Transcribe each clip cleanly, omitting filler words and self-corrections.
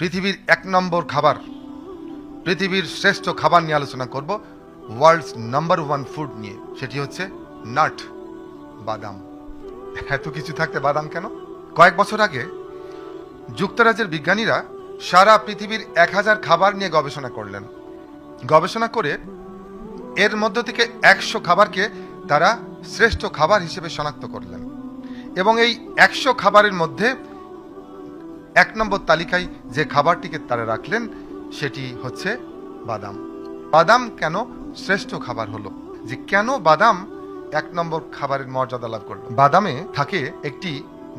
পৃথিবীর 1 নম্বর খাবার, পৃথিবীর শ্রেষ্ঠ খাবার নিয়ে আলোচনা করব, ওয়ার্ল্ডস নাম্বার 1 ফুড নিয়ে। সেটি হচ্ছে নাট, বাদাম। এত কিছু থাকতে বাদাম কেন? কয়েক বছর আগে যুক্তরাজ্যের বিজ্ঞানীরা সারা পৃথিবীর 1000 খাবার নিয়ে গবেষণা করলেন। গবেষণা করে এর মধ্য থেকে 100 খাবারকে তারা শ্রেষ্ঠ খাবার হিসেবে শনাক্ত করলেন এবং এই 100 খাবারের মধ্যে 1 নম্বর তালিকায় যে খাবারটিকে তারা রাখলেন সেটি হচ্ছে বাদাম। বাদাম কেন শ্রেষ্ঠ খাবার হলো, যে কেন বাদাম 1 নম্বর খাবারের মর্যাদা লাভ করলো? বাদামে থাকে একটি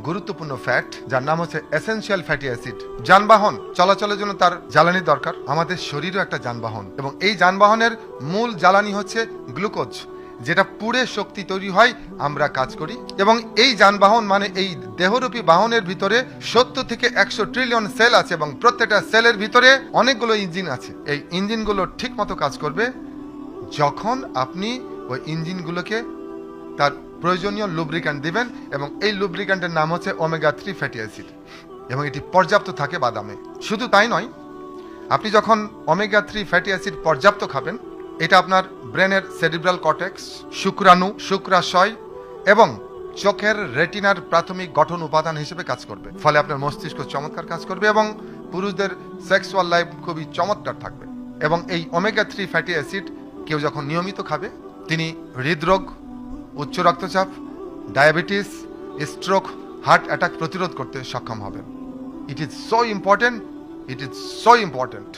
গুরুত্বপূর্ণ ফ্যাট যার নাম হচ্ছে এসেনশিয়াল ফ্যাটি অ্যাসিড। যানবাহন চলাচলের জন্য তার জ্বালানি দরকার। আমাদের শরীরও একটা যানবাহন এবং এই যানবাহনের মূল জ্বালানি হচ্ছে গ্লুকোজ, যেটা পুড়ে শক্তি তৈরি হয়, আমরা কাজ করি। এবং এই যানবাহন মানে এই দেহরূপী বাহনের ভিতরে 70 থেকে 100 ট্রিলিয়ন সেল আছে এবং প্রত্যেকটা সেলের ভিতরে অনেকগুলো ইঞ্জিন আছে। এই ইঞ্জিনগুলো ঠিক মতো কাজ করবে যখন আপনি ওই ইঞ্জিনগুলোকে তার প্রয়োজনীয় লুব্রিক্যান্ট দিবেন এবং এই লুব্রিক্যান্টের নাম হচ্ছে ওমেগা 3 ফ্যাটি অ্যাসিড এবং এটি পর্যাপ্ত থাকে বাদামে। শুধু তাই নয়, আপনি যখন ওমেগা 3 ফ্যাটি অ্যাসিড পর্যাপ্ত খাবেন, এটা আপনার ব্রেনের সেরিব্রাল কর্টেক্স, শুক্রাণু, শুক্রাশয় এবং চোখের রেটিনার প্রাথমিক গঠন উপাদান হিসেবে কাজ করবে। ফলে আপনার মস্তিষ্ক চমৎকার কাজ করবে এবং পুরুষদের সেক্সুয়াল লাইফ খুবই চমৎকার থাকবে। এবং এই ওমেগা 3 ফ্যাটি অ্যাসিড কেউ যখন নিয়মিত খাবে, তিনি হৃদরোগ, উচ্চ রক্তচাপ, ডায়াবেটিস, স্ট্রোক, হার্ট অ্যাটাক প্রতিরোধ করতে সক্ষম হবেন। It is so important, it is so important.